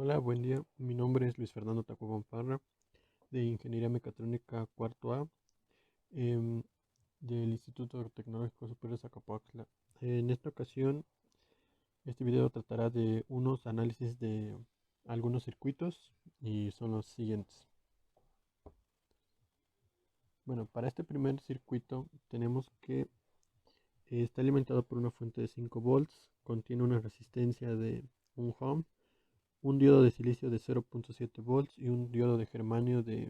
Hola, buen día. Mi nombre es Luis Fernando Tacubón Parra, de Ingeniería Mecatrónica cuarto A, em, del Instituto Tecnológico Superior de Zacapoaxtla. En esta ocasión, este video tratará de unos análisis de algunos circuitos y son los siguientes. Bueno, para este primer circuito tenemos que está alimentado por una fuente de 5 volts, contiene una resistencia de 1 ohm, un diodo de silicio de 0.7 volts y un diodo de germanio de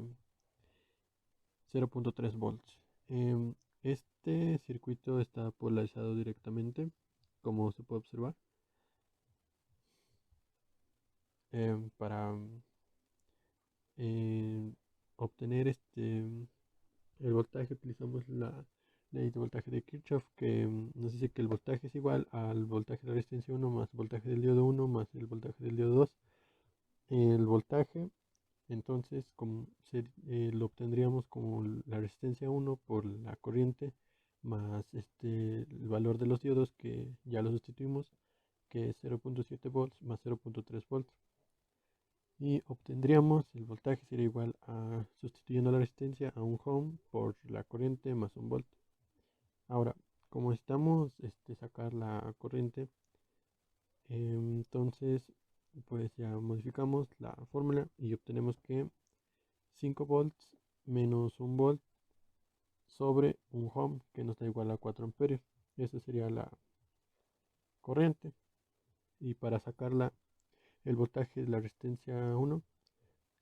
0.3 volts. Este circuito está polarizado directamente, como se puede observar. Para eh, obtener el voltaje utilizamos la ley de voltaje de Kirchhoff, que nos dice que el voltaje es igual al voltaje de la resistencia 1 más el voltaje del diodo 1 más el voltaje del diodo 2. El voltaje, entonces, lo obtendríamos como la resistencia 1 por la corriente más el valor de los diodos que ya lo sustituimos, que es 0.7 volts más 0.3 volts. Y obtendríamos el voltaje sería igual a, sustituyendo la resistencia, a un ohm por la corriente más un volt. Ahora, como necesitamos sacar la corriente, entonces pues ya modificamos la fórmula y obtenemos que 5 volts menos un volt sobre un ohm, que nos da igual a 4 amperios. Esa sería la corriente. Y para sacarla, el voltaje de la resistencia 1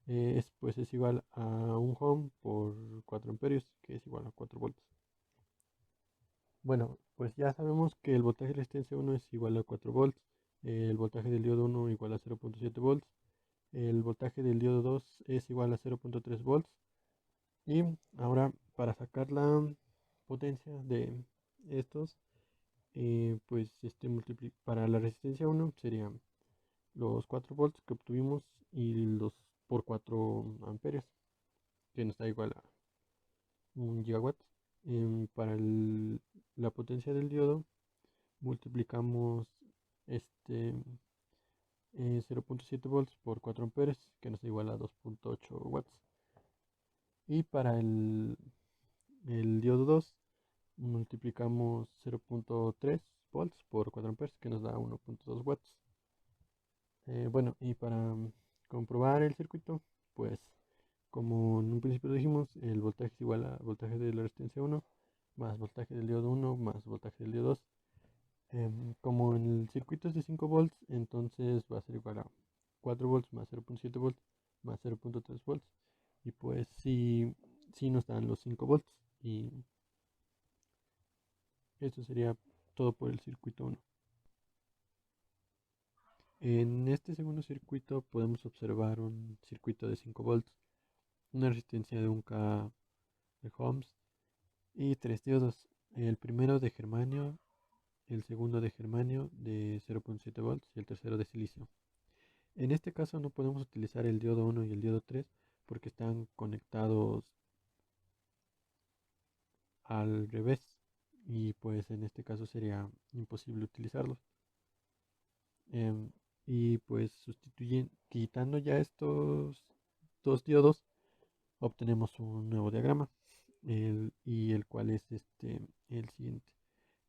es igual a un ohm por 4 amperios, que es igual a 4 volts. Bueno, pues ya sabemos que el voltaje de resistencia 1 es igual a 4 volts, el voltaje del diodo 1 igual a 0.7 volts, el voltaje del diodo 2 es igual a 0.3 volts. Y ahora para sacar la potencia de estos, pues para la resistencia 1 serían los 4 volts que obtuvimos y los por 4 amperios, que nos da igual a 1 gigawatt. Para la potencia del diodo multiplicamos este 0.7 volts por 4 amperes, que nos da igual a 2.8 watts. Y para el diodo 2 multiplicamos 0.3 volts por 4 amperes, que nos da 1.2 watts. Bueno, y para comprobar el circuito, pues como en un principio dijimos, el voltaje es igual al voltaje de la resistencia 1 más voltaje del diodo 1 más voltaje del diodo 2. Como en el circuito es de 5 volts, entonces va a ser igual a 4 volts más 0.7 volts más 0.3 volts. Y pues sí nos dan los 5 volts. Y eso sería todo por el circuito 1. En este segundo circuito podemos observar un circuito de 5 volts, una resistencia de 1K de ohms y 3 diodos. El primero de germanio, el segundo de germanio de 0.7 volts y el tercero de silicio. En este caso no podemos utilizar el diodo 1 y el diodo 3 porque están conectados al revés y pues en este caso sería imposible utilizarlos. Y pues quitando ya estos dos diodos, obtenemos un nuevo diagrama, y el cual es el siguiente.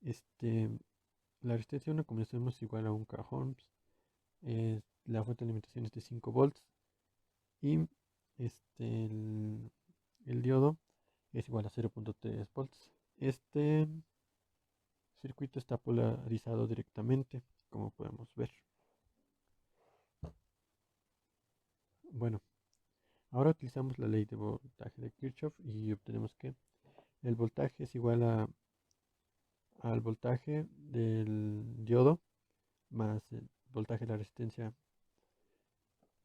Este, la resistencia 1, como ya sabemos, es igual a un K ohms. La fuente de alimentación es de 5 volts y el diodo es igual a 0.3 volts. Este circuito está polarizado directamente, como podemos ver. Bueno, ahora utilizamos la ley de voltaje de Kirchhoff y obtenemos que el voltaje es igual al voltaje del diodo más el voltaje de la resistencia.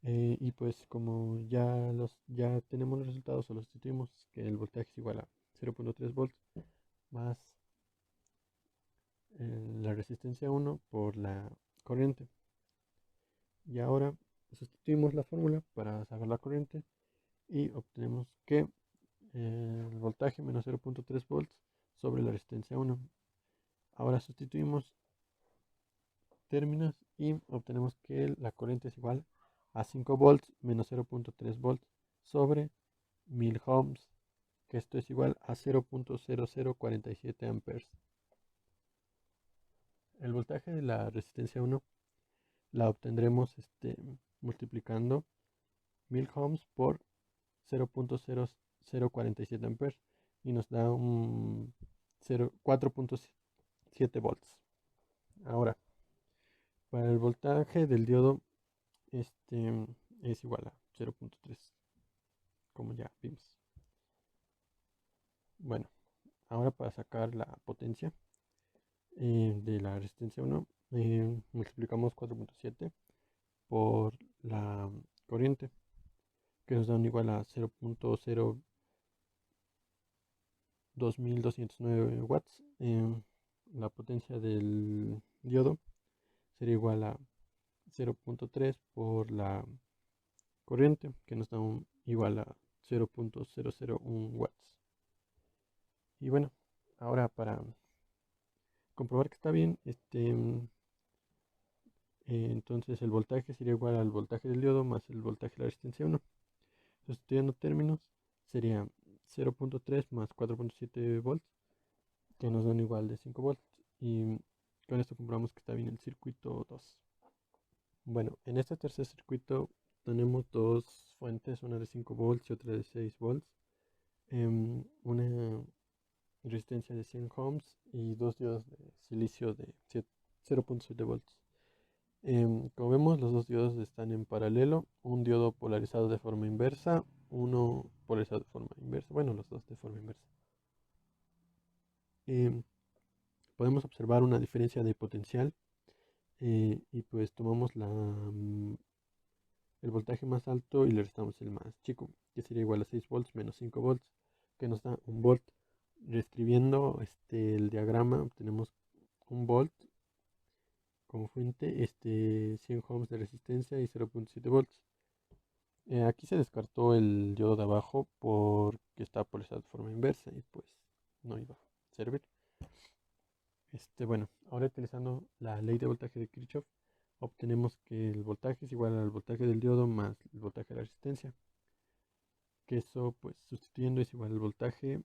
Y pues como ya tenemos los resultados, solo sustituimos que el voltaje es igual a 0.3 volts más la resistencia 1 por la corriente. Y ahora sustituimos la fórmula para sacar la corriente y obtenemos que el voltaje menos 0.3 volts sobre la resistencia 1. Ahora sustituimos términos y obtenemos que la corriente es igual a 5 volts menos 0.3 volts sobre 1000 ohms, que esto es igual a 0.0047 amperes. El voltaje de la resistencia 1 la obtendremos multiplicando 1000 ohms por 0.0047 amperes y nos da un 4.7 volts. Ahora, para el voltaje del diodo es igual a 0.3, como ya vimos. Bueno, ahora para sacar la potencia de la resistencia 1, multiplicamos 4.7 por la corriente, que nos da un igual a 0.02209 watts. La potencia del diodo sería igual a 0.3 por la corriente, que nos da un igual a 0.001 watts. Y bueno, ahora para comprobar que está bien, entonces el voltaje sería igual al voltaje del diodo más el voltaje de la resistencia 1. Sustituyendo términos, sería 0.3 más 4.7 volts, que nos da un igual de 5 volts. Y con esto comprobamos que está bien el circuito 2. Bueno, en este tercer circuito tenemos dos fuentes, una de 5 volts y otra de 6 volts. Una resistencia de 100 ohms y dos diodos de silicio de 0.7 volts. Como vemos, los dos diodos están en paralelo, un diodo polarizado de forma inversa, uno polarizado de forma inversa, bueno, los dos de forma inversa. Em, Podemos observar una diferencia de potencial y pues tomamos el voltaje más alto y le restamos el más chico, que sería igual a 6 volts menos 5 volts, que nos da un volt. Reescribiendo el diagrama, obtenemos un volt como fuente, 100 ohms de resistencia y 0.7 volts. Aquí se descartó el diodo de abajo porque está polarizado de forma inversa y pues no iba a servir. Bueno, ahora utilizando la ley de voltaje de Kirchhoff, obtenemos que el voltaje es igual al voltaje del diodo más el voltaje de la resistencia. Que eso, pues sustituyendo, es igual al voltaje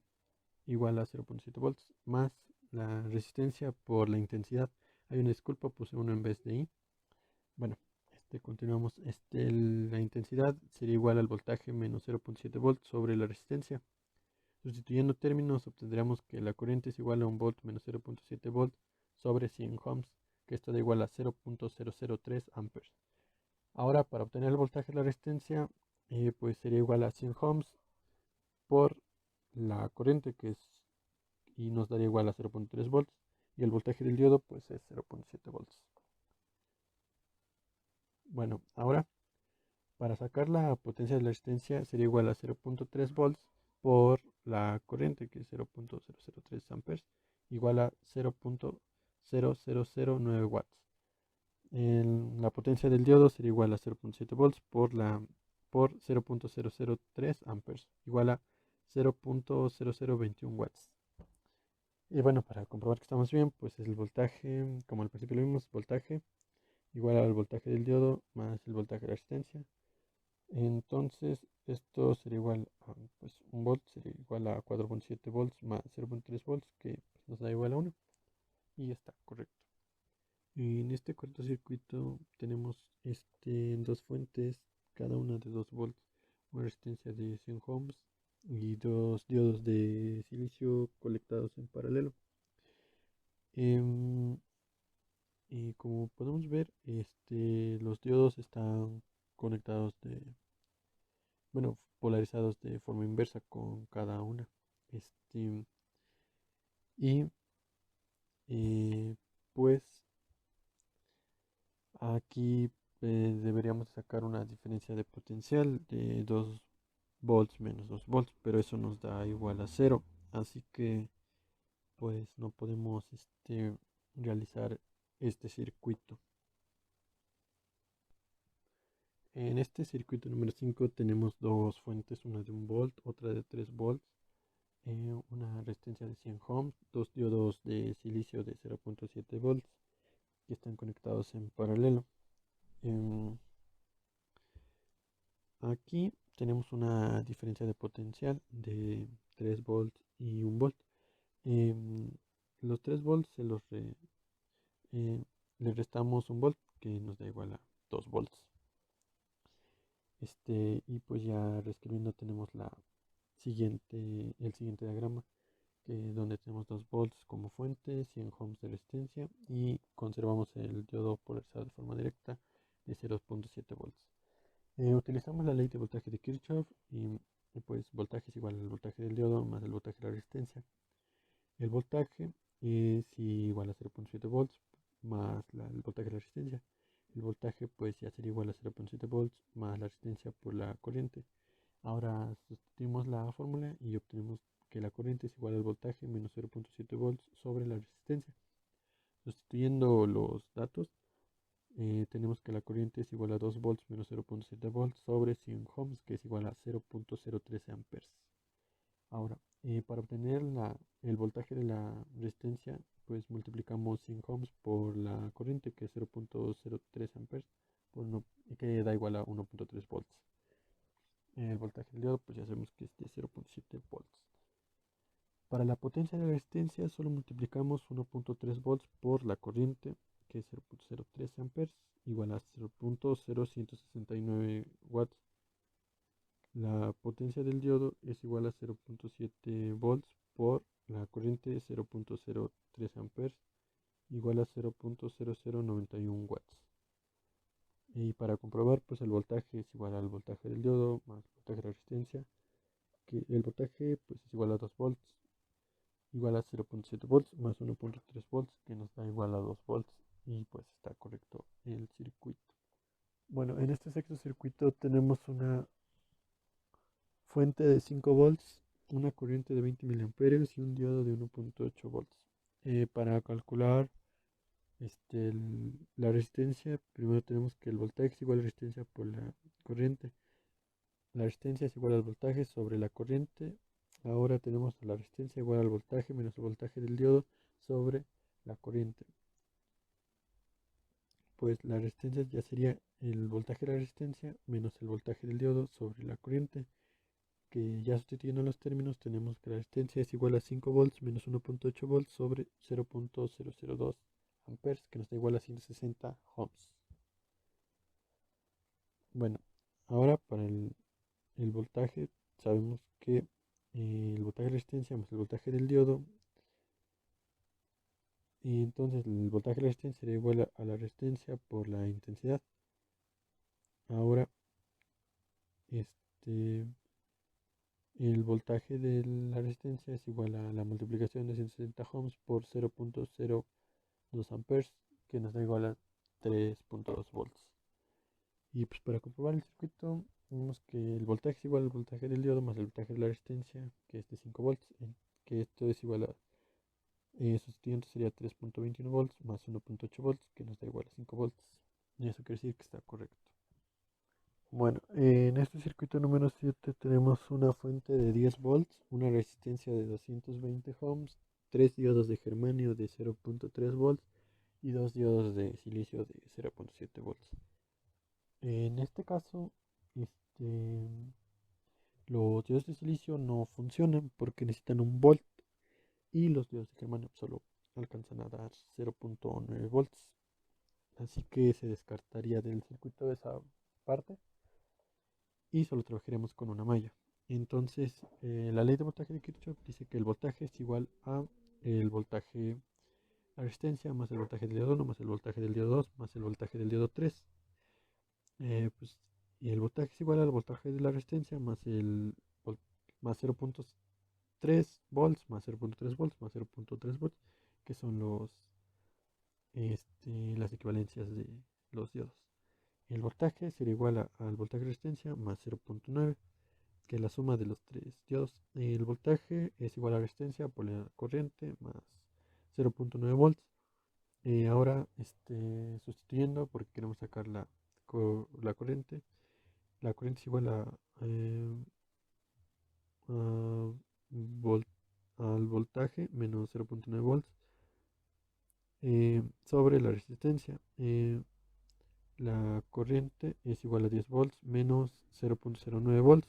igual a 0.7 volts más la resistencia por la intensidad. Hay una disculpa, puse uno en vez de i. Bueno, continuamos. La intensidad sería igual al voltaje menos 0.7 volts sobre la resistencia. Sustituyendo términos, obtendremos que la corriente es igual a un volt menos 0.7 volts sobre 100 ohms, que esto da igual a 0.003 amperes. Ahora, para obtener el voltaje de la resistencia, pues sería igual a 100 ohms por la corriente, y nos daría igual a 0.3 volts, y el voltaje del diodo pues es 0.7 volts. Bueno, ahora para sacar la potencia de la resistencia sería igual a 0.3 volts por la corriente, que es 0.003 amperes, igual a 0.0009 watts. La potencia del diodo sería igual a 0.7 volts por 0.003 amperes, igual a 0.0021 watts. Y bueno, para comprobar que estamos bien, pues es el voltaje, como al principio lo vimos, voltaje igual al voltaje del diodo más el voltaje de la resistencia. Entonces, esto sería igual a, pues, un volt sería igual a 4.7 volts más 0.3 volts, que pues, nos da igual a 1. Y está correcto. Y en este cortocircuito tenemos dos fuentes, cada una de 2 volts, una resistencia de 100 ohms y dos diodos de silicio conectados en paralelo. Em, y como podemos ver, los diodos están conectados bueno, polarizados de forma inversa con cada una. Este, y pues aquí deberíamos sacar una diferencia de potencial de 2 volts menos 2 volts, pero eso nos da igual a 0. Así que pues no podemos realizar este circuito. En este circuito número 5 tenemos dos fuentes, una de 1 volt, otra de 3 volts, una resistencia de 100 ohms, dos diodos de silicio de 0.7 volts que están conectados en paralelo. Em, aquí tenemos una diferencia de potencial de 3 volts y 1 volt. Em, los 3 volts eh, le restamos 1 volt, que nos da igual a 2 volts. Y pues ya reescribiendo tenemos el siguiente diagrama, donde tenemos 2 volts como fuente, 100 ohms de resistencia y conservamos el diodo polarizado de forma directa de 0.7 volts. Utilizamos la ley de voltaje de Kirchhoff y pues voltaje es igual al voltaje del diodo más el voltaje de la resistencia. El voltaje es igual a 0.7 volts más el voltaje de la resistencia. El voltaje pues ya sería igual a 0.7 volts más la resistencia por la corriente. Ahora sustituimos la fórmula y obtenemos que la corriente es igual al voltaje menos 0.7 volts sobre la resistencia. Sustituyendo los datos, tenemos que la corriente es igual a 2 volts menos 0.7 volts sobre 100 ohms, que es igual a 0.013 amperes. Ahora, para obtener el voltaje de la resistencia, pues multiplicamos 100 ohms por la corriente, que es 0.03 amperes, que da igual a 1.3 volts. El voltaje del diodo, pues ya sabemos que es de 0.7 volts. Para la potencia de la resistencia, solo multiplicamos 1.3 volts por la corriente, que es 0.03 amperes, igual a 0.0169 watts. La potencia del diodo es igual a 0.7 volts por la corriente 0.03 amperes, igual a 0.0091 watts. Y para comprobar, pues el voltaje es igual al voltaje del diodo más el voltaje de la resistencia, que el voltaje pues es igual a 2 volts, igual a 0.7 volts más 1.3 volts, que nos da igual a 2 volts, y pues está correcto el circuito. Bueno, en este sexto circuito tenemos una fuente de 5 volts, una corriente de 20 miliamperios y un diodo de 1.8 volts. Para calcular la resistencia, primero tenemos que el voltaje es igual a la resistencia por la corriente. La resistencia es igual al voltaje sobre la corriente. Ahora tenemos la resistencia igual al voltaje menos el voltaje del diodo sobre la corriente. Pues la resistencia ya sería el voltaje de la resistencia menos el voltaje del diodo sobre la corriente, que ya sustituyendo los términos tenemos que la resistencia es igual a 5 volts menos 1.8 volts sobre 0.002 amperes, que nos da igual a 160 ohms. Bueno, ahora para el voltaje sabemos que el voltaje de resistencia más el voltaje del diodo, y entonces el voltaje de la resistencia sería igual a la resistencia por la intensidad. Ahora este el voltaje de la resistencia es igual a la multiplicación de 160 ohms por 0.02 amperes, que nos da igual a 3.2 volts. Y pues para comprobar el circuito, vemos que el voltaje es igual al voltaje del diodo más el voltaje de la resistencia, que es de 5 volts, que esto es igual a, sustituyendo sería 3.21 volts más 1.8 volts, que nos da igual a 5 volts. Y eso quiere decir que está correcto. Bueno, en este circuito número 7 tenemos una fuente de 10 volts, una resistencia de 220 ohms, 3 diodos de germanio de 0.3 volts y 2 diodos de silicio de 0.7 volts. En este caso, los diodos de silicio no funcionan porque necesitan un volt y los diodos de germanio solo alcanzan a dar 0.9 volts. Así que se descartaría del circuito esa parte y solo trabajaremos con una malla. Entonces, la ley de voltaje de Kirchhoff dice que el voltaje es igual a el voltaje, la resistencia más el voltaje del diodo 1 más el voltaje del diodo 2 más el voltaje del diodo 3. Pues, y el voltaje es igual al voltaje de la resistencia más 0.3 volts más 0.3 volts más 0.3 volts, que son las equivalencias de los diodos. El voltaje sería igual al voltaje de resistencia más 0.9, que es la suma de los tres diodos. El voltaje es igual a la resistencia por la corriente más 0.9 volts. Ahora, sustituyendo, porque queremos sacar la corriente, la corriente es igual a vol- al voltaje menos 0.9 volts sobre la resistencia. la corriente es igual a 10 volts menos 0.09 volts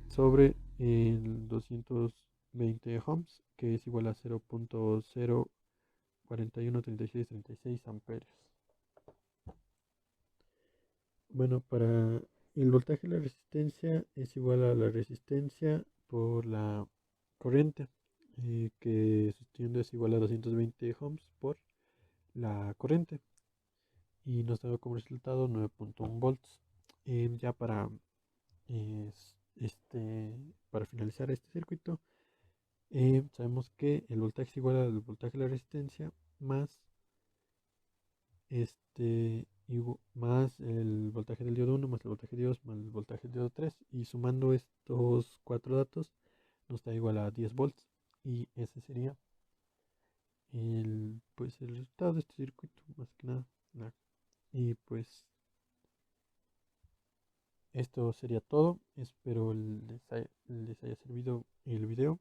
sobre el 220 ohms, que es igual a 0.0413636 amperios. Bueno, para el voltaje de la resistencia es igual a la resistencia por la corriente, que sosteniendo es igual a 220 ohms por la corriente, y nos da como resultado 9.1 volts. Ya eh, para finalizar este circuito, sabemos que el voltaje es igual al voltaje de la resistencia más más el voltaje del diodo 1 más el voltaje de 2 más el voltaje del diodo 3, y sumando estos cuatro datos nos da igual a 10 volts, y ese sería el resultado de este circuito, más que nada. Y pues esto sería todo. Espero les haya servido el video.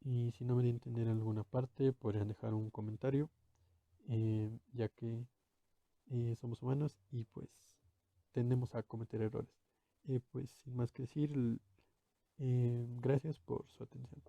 Y si no me entender alguna parte, podrían dejar un comentario, ya que somos humanos y pues tendemos a cometer errores. Pues sin más que decir, gracias por su atención.